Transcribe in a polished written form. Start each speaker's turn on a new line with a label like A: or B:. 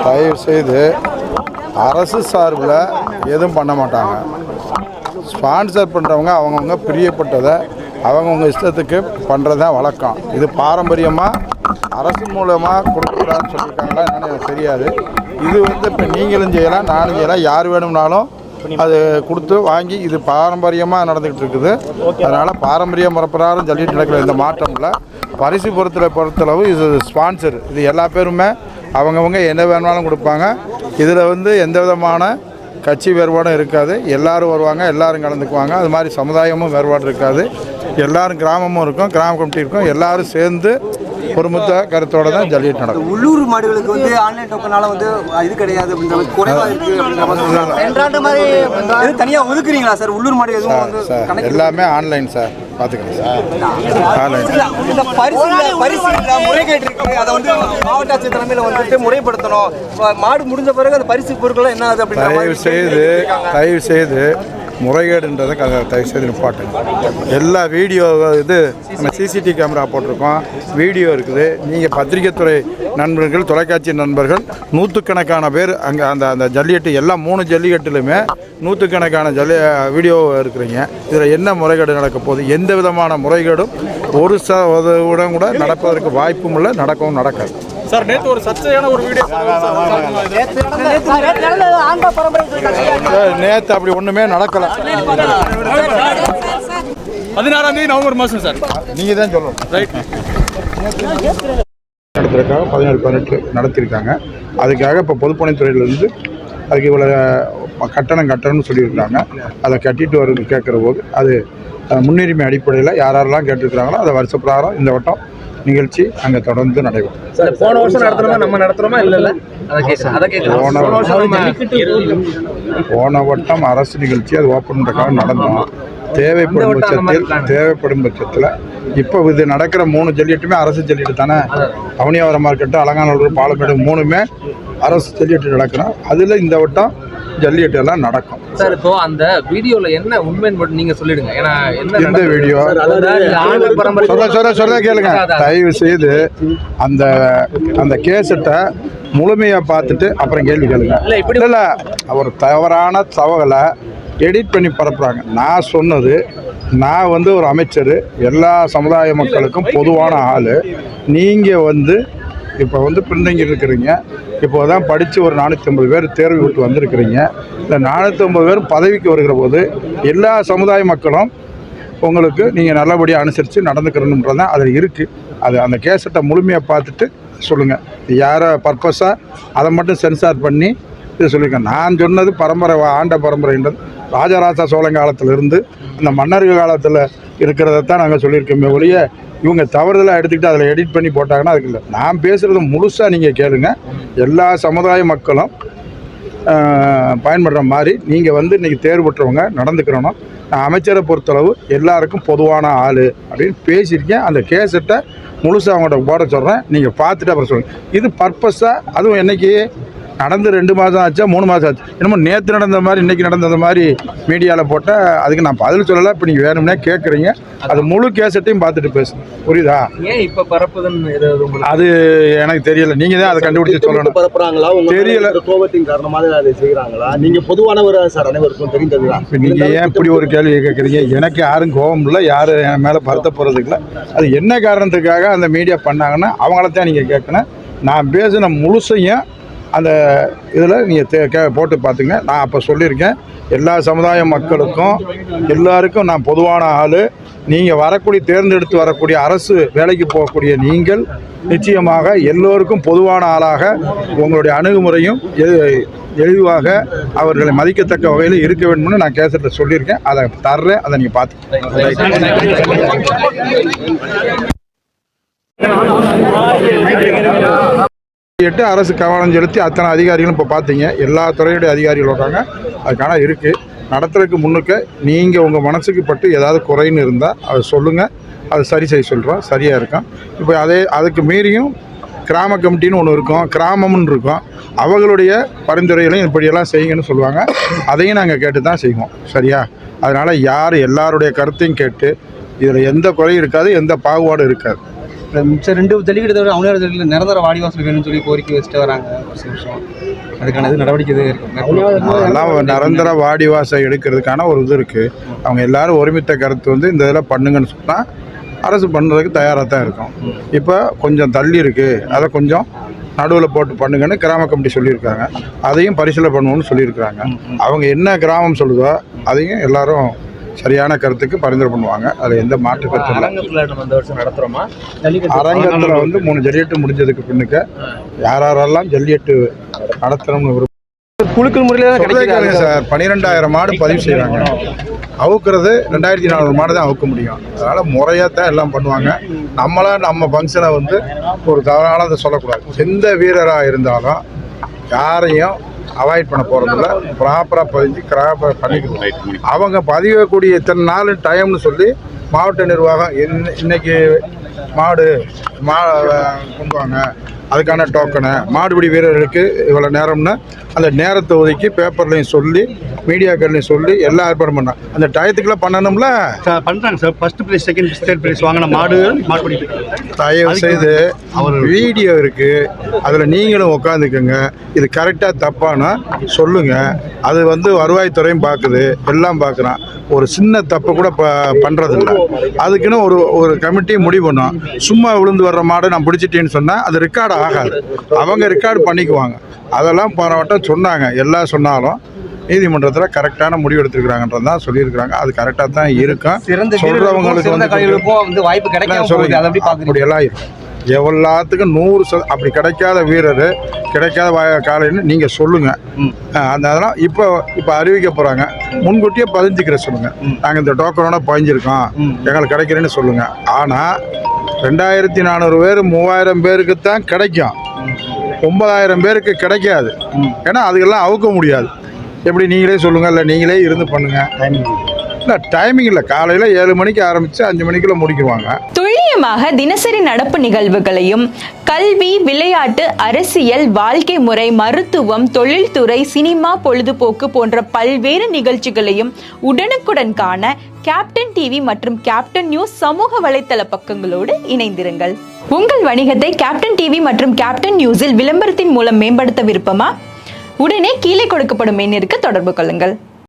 A: தயவு செய்து அரசு சார்பில் எதுவும் பண்ண மாட்டாங்க. ஸ்பான்சர் பண்ணுறவங்க அவங்கவுங்க பிரியப்பட்டதை அவங்கவுங்க இஷ்டத்துக்கு பண்ணுறது தான் வழக்கம். இது பாரம்பரியமாக அரசு மூலமாக கொடுக்குறான்னு சொல்லியிருக்காங்களா என்னென்னு எனக்கு தெரியாது. இது இப்போ நீங்களும் செய்யலாம், நானும் செய்யலாம், யார் வேணும்னாலும் அது கொடுத்து வாங்கி இது பாரம்பரியமாக நடந்துக்கிட்டு இருக்குது. அதனால் பாரம்பரிய முறைப்பிரகாரம் ஜல்லிக்கட்டு நடக்கிற இந்த மாற்றமில் பரிசு பொறுத்தளவு இது ஸ்பான்சர், இது எல்லா பேருமே அவங்கவுங்க என்ன வேணுமாலும் கொடுப்பாங்க. இதில் எந்த விதமான கட்சி வேறுபாடும் இருக்காது. எல்லோரும் வருவாங்க, எல்லோரும் கலந்துக்குவாங்க. அது மாதிரி சமுதாயமும் வேறுபாடு இருக்காது. எல்லோரும் கிராமமும் இருக்கும், கிராம கமிட்டி இருக்கும், எல்லோரும் சேர்ந்து ஒருமித்த கருத்தோட தான் ஜல்லிக்கட்டு நடக்கும்.
B: உள்ளூர் மாடுகளுக்கு ஆன்லைன் டோக்கனால இது கிடையாது தனியாக ஒதுக்குறீங்களா சார்? உள்ளூர் மாடு எதுவும்
A: எல்லாமே ஆன்லைன் சார், பார்த்துக்கிறேன் சார். ஆன்லைன்
B: முறைகேட்டு இருக்கு, அதை மாவட்ட ஆட்சியர் தலைமையில் முறைப்படுத்தணும். மாடு முடிஞ்ச பிறகு அந்த பரிசு பொருட்கள் என்ன ஆகுது அப்படின்னு
A: தயவு செய்து முறைகேடுன்றதை தயவு செய்து நிப்பாட்டுங்க. எல்லா வீடியோ நம்ம சிசிடிவி கேமரா போட்டிருக்கோம், வீடியோ இருக்குது. நீங்கள் பத்திரிகைத்துறை நண்பர்கள், தொலைக்காட்சி நண்பர்கள், நூற்றுக்கணக்கான பேர் அங்கே அந்த ஜல்லிக்கட்டு எல்லா 3 ஜல்லிக்கட்டுலையுமே நூற்றுக்கணக்கான வீடியோ இருக்கிறீங்க. இதில் என்ன முறைகேடு நடக்க போகுது? எந்த விதமான முறைகேடும் ஒரு உடன் கூட நடப்பதற்கு வாய்ப்பும் இல்லை, நடக்கவும் நடக்காது
C: சார். நேற்று ஒரு சர்ச்சையான ஒரு வீடியோ
A: நேற்று அப்படி ஒன்றுமே நடக்கலை.
C: 16ஆம் தேதி நவம்பர் மாதம் சார்,
A: நீங்கள் தான் சொல்லணும். ரைட், நடத்துறதுக்காக 17-18 நடத்தியிருக்காங்க. அதுக்காக இப்போ பொதுப்பணித்துறையிலேருந்து அதுக்கு இவ்வளோ கட்டணம்னு சொல்லியிருக்காங்க. அதை கட்டிட்டு கேட்குற போது அது முன்னுரிமை அடிப்படையில் யாரெல்லாம் கேட்டுருக்கிறாங்களோ அதை வருஷ பிரகாரம் இந்த வட்டம் நிகழ்ச்சி அங்கே தொடர்ந்து நடைபெறும்.
B: போன வருஷம் நடத்துறோமா, நம்ம நடத்துறோமா? இல்லை,
A: போன வட்டம் அரசு நிகழ்ச்சி அது ஓப்பன் பண்ணுறதுக்காக நடந்தோம். தேவைப்படும் பட்சத்தில் இப்போ இது நடக்கிற 3 ஜல்லிக்கட்டுமே அரசு ஜல்லிக்கட்டு தானே. அவனியாவரம் மார்க்கெட்டு, அலங்காநல்லூர், பாலமேடு 3மே அரசு ஜல்லிக்கட்டு நடக்கிறோம். அதில் இந்த வட்டம் ஜல்லிக்கட்டு எல்லாம் நடக்கும்
D: சார். இப்போ அந்த வீடியோல என்ன உண்மைன்னு மட்டும் நீங்க சொல்லிடுங்க. ஏன்னா
A: இந்த வீடியோ சொல்ல கேளுங்க. தயவு செய்து அந்த கேசட்டை முழுமையாக பார்த்துட்டு அப்புறம் கேள்வி கேளுங்க. இல்லை ஒரு தவறான தகவலை எடிட் பண்ணி பரப்புகிறாங்க. நான் சொன்னது, நான் ஒரு அமைச்சர், எல்லா சமுதாய மக்களுக்கும் பொதுவான ஆள். நீங்கள் இப்போ பின்தங்கி இருக்கிறீங்க. இப்போ தான் படித்து ஒரு 450 பேர் தேர்வு விட்டு வந்திருக்கிறீங்க. இந்த 450 பேர் பதவிக்கு வருகிற போது எல்லா சமுதாய மக்களும் உங்களுக்கு நீங்கள் நல்லபடியாக அனுசரித்து நடந்துக்கிறணுன்றது தான் அதில் இருக்குது. அந்த கேசட்டை முழுமையாக பார்த்துட்டு சொல்லுங்கள். யாரை பர்பஸாக அதை மட்டும் சென்சார் பண்ணி இது சொல்லியிருக்கேன். நான் சொன்னது பரம்பரை ஆண்ட பரம்பரைன்றது ராஜராஜ சோழன் காலத்திலிருந்து அந்த மன்னர்கள் காலத்தில் இருக்கிறதான் நாங்கள் சொல்லியிருக்கோமே ஒழிய இவங்க தவறுதலாக எடுத்துக்கிட்டு அதில் எடிட் பண்ணி போட்டாங்கன்னா அதுக்கு இல்லை. நான் பேசுகிறது முழுசாக நீங்கள் கேளுங்க. எல்லா சமுதாய மக்களும் பயன்படுற மாதிரி நீங்கள் இன்றைக்கி தேர்வு பெற்றவங்க நடந்துக்கிறணும். நான் அமைச்சரை பொறுத்தளவு எல்லாருக்கும் பொதுவான ஆள் அப்படின்னு பேசியிருக்கேன். அந்த கேசட்டை முழுசாக அவங்கள்ட்ட போட சொல்கிறேன். நீங்கள் பார்த்துட்டு அப்புறம் சொல்லுங்கள். இது பர்பஸாக, அதுவும் என்றைக்கு நடந்து 2 மாதம் ஆச்சா 3 மாதம் ஆச்சு, என்னமோ நேற்று நடந்த மாதிரி இன்றைக்கி நடந்த மாதிரி மீடியாவில் போட்டால் அதுக்கு நான் பதில் சொல்லலை. இப்போ நீங்கள் வேணும்னே கேட்குறீங்க. அது முழு கேசட்டையும் பார்த்துட்டு பேசுங்க, புரியுதா?
D: ஏன் இப்போ பரப்புதுன்னு
A: அது எனக்கு தெரியல. நீங்கள் தான் அதை கண்டுபிடிச்சி சொல்லணும். தெரியல,
B: கோபத்தின் காரணமாக அதை செய்கிறாங்களா? நீங்கள் பொதுவானவர் சார், அனைவருக்கும் தெரிந்தது.
A: இப்போ நீங்கள் ஏன் இப்படி ஒரு கேள்வி கேட்குறீங்க? எனக்கு யாரும் கோபம் இல்லை, யாரும் என் மேலே வருத்த போகிறதுக்கு இல்லை. அது என்ன காரணத்துக்காக அந்த மீடியா பண்ணாங்கன்னா அவங்களத்தான் நீங்கள் கேட்கணும். நான் பேசின முழுசையும் அந்த இதில் நீங்கள் போட்டு பார்த்துங்க. நான் அப்போ சொல்லியிருக்கேன், எல்லா சமுதாய மக்களுக்கும் எல்லாருக்கும் நான் பொதுவான ஆள். நீங்கள் தேர்ந்தெடுத்து வரக்கூடிய அரசு வேலைக்கு போகக்கூடிய நீங்கள் நிச்சயமாக எல்லோருக்கும் பொதுவான ஆளாக உங்களுடைய அணுகுமுறையும் எளிவாக அவர்களை மதிக்கத்தக்க வகையில் இருக்க வேண்டும்னு நான் கேசட்டில் சொல்லியிருக்கேன். அதை தர்றேன், அதை நீங்கள் பார்த்து அரசு கவனம் செலுத்தி அத்தனை அதிகாரிகளும் இப்போ பார்த்தீங்க. எல்லா துறையுடைய அதிகாரிகள் வர்றாங்க. அதுக்கான இருக்குது. நடத்துறதுக்கு முன்னுக்க நீங்கள் உங்கள் மனசுக்கு பட்டு ஏதாவது குறைன்னு இருந்தால் அதை சொல்லுங்கள். அதை சரி செய்ய சொல்கிறோம், சரியாக இருக்கும். இப்போ அதுக்கு மீறியும் கிராம கமிட்டின்னு ஒன்று இருக்கும், கிராமம்னு இருக்கும். அவங்களுடைய பரிந்துரைகளையும் இப்படியெல்லாம் செய்யுங்கன்னு சொல்லுவாங்க. அதையும் நாங்கள் கேட்டு தான் செய்வோம். சரியா? அதனால் யார் எல்லாருடைய கருத்தையும் கேட்டு இதில் எந்த குறையும் இருக்காது, எந்த பாகுபாடும் இருக்காது.
B: மிச்சம் 2 ஜல்லிக்கட்டு தவிர அவனியார் ஜல்லிக்கட்டு நிரந்தர வாடிவாசல் வேணும்னு சொல்லி கோரிக்கை வச்சுட்டு வராங்க வருஷம். அதுக்கான இது நடவடிக்கை எதுவும் இருக்கு?
A: அதெல்லாம் நிரந்தர வாடிவாசல் எடுக்கிறதுக்கான ஒரு இது இருக்குது. அவங்க எல்லாரும் ஒருமித்த கருத்து வந்து இந்த இதில் பண்ணுங்கன்னு சொன்னால் அரசு பண்ணுறதுக்கு தயாராக தான் இருக்கும். இப்போ கொஞ்சம் தள்ளி இருக்குது, அதை கொஞ்சம் நடுவில் போட்டு பண்ணுங்கன்னு கிராம கமிட்டி சொல்லியிருக்காங்க. அதையும் பரிசீலனை பண்ணுவோன்னு சொல்லியிருக்காங்க. அவங்க என்ன கிராமம் சொல்லுதோ அதையும் எல்லாரும் சரியான கருத்துக்கு பரிந்துரை பண்ணுவாங்க. அதில் எந்த மாற்று கருத்து இல்லை. அரங்கத்தில் வந்து 3 ஜல்லிக்கட்டு முடிஞ்சதுக்கு பின்னுக்கு யாரெல்லாம் ஜல்லிக்கட்டு நடத்தணும்னு
B: குழுக்கள் முறையில் தான் கிடைக்காது
A: சார். 12,000 மாடு பதிவு செய்கிறாங்க. அவுக்கிறது 2,400 மாடு தான் அவுக்க முடியும். அதனால் முறையாக தான் எல்லாம் பண்ணுவாங்க. நம்ம ஃபங்க்ஷனை வந்து ஒரு தவறானதை சொல்லக்கூடாது. எந்த வீரராக இருந்தாலும் யாரையும் அவாய்ட் பண்ண போகிறதில்ல. ப்ராப்பராக பதிஞ்சு பண்ணிக்கணும். அவங்க பதிவக்கூடிய இத்தனை நாள் டைம்னு சொல்லி மாவட்ட நிர்வாகம் இன்னைக்கு மாடு கொண்டு வாங்க, அதுக்கான டோக்கனை மாடுபிடி வீரர்களுக்கு இவ்வளோ நேரம்னு அந்த நேரத்தை ஒதுக்கி பேப்பர்லையும் சொல்லி மீடியாக்கள்லையும் சொல்லி எல்லாம் ஏற்பாடு பண்ணாங்க. அந்த டயத்துக்குலாம் பண்ணணும்ல
E: சார். பண்ணுறாங்க sir. First prize, second prize, third prize வாங்கின மாடுபிடி
A: தயவு செய்து அவர் வீடியோ இருக்குது, அதில் நீங்களும் உட்காந்துக்குங்க. இது கரெக்டாக தப்பானா சொல்லுங்கள். அது வந்து வருவாய்த்துறையும் பார்க்குது, எல்லாம் பார்க்குறான். ஒரு சின்ன தப்பு கூட பண்ணுறதில்ல. அதுக்குன்னு ஒரு கமிட்டி முடிவு பண்ணும். சும்மா விழுந்து வர்ற மாடு நான் பிடிச்சிட்டேன்னு சொன்னால் அது ரெக்கார்டு ஆகாது. அவங்க ரெக்கார்டு பண்ணிக்குவாங்க. அதெல்லாம் பாராட்டம் சொன்னாங்க. எல்லாம் சொன்னாலும் நீதிமன்றத்தில் கரெக்டான முடிவு எடுத்துருக்காங்கன்றது தான் சொல்லியிருக்கிறாங்க. அது கரெக்டாக தான் இருக்கும். சொல்கிறவங்களுக்கு
B: வந்து வாய்ப்பு கிடைக்காம
A: அப்படியெல்லாம் இருக்கும். எல்லாத்துக்கும் 100% அப்படி கிடைக்காத வீரர் கிடைக்காத காலைன்னு நீங்கள் சொல்லுங்கள். அதெல்லாம் இப்போ அறிவிக்க போகிறாங்க. முன்கூட்டியே பதிஞ்சிக்கிற சொல்லுங்கள். நாங்கள் இந்த டோக்கனோட பதிஞ்சிருக்கோம், எங்களுக்கு கிடைக்கிறேன்னு சொல்லுங்கள். ஆனால் 2,400 பேர் 3,000 பேருக்கு தான் கிடைக்கும். 9,000 பேருக்கு கிடைக்காது. ஏன்னா அதுக்கெல்லாம் அவுக்க முடியாது. எப்படி நீங்களே சொல்லுங்கள், இல்லை நீங்களே இருந்து பண்ணுங்கள். இல்லை டைமிங் இல்லை. காலையில் 7 மணிக்கு ஆரம்பித்து 5 மணிக்குள்ள முடிக்குவாங்க.
F: துல்லியமாக தினசரி நடப்பு நிகழ்வுகளையும் கல்வி, விளையாட்டு, அரசியல், வாழ்க்கை முறை, மருத்துவம், தொழில்துறை, சினிமா, பொழுதுபோக்கு போன்ற பல்வேறு நிகழ்ச்சிகளையும் உடனுக்குடன் காண கேப்டன் டிவி மற்றும் கேப்டன் நியூஸ் சமூக வலைத்தள பக்கங்களோடு இணைந்திருங்கள். உங்கள் வணிகத்தை கேப்டன் டிவி மற்றும் கேப்டன் நியூஸில் விளம்பரத்தின் மூலம் மேம்படுத்த விருப்பமா? உடனே கீழே கொடுக்கப்படும் எண்ணிற்கு தொடர்பு கொள்ளுங்கள்.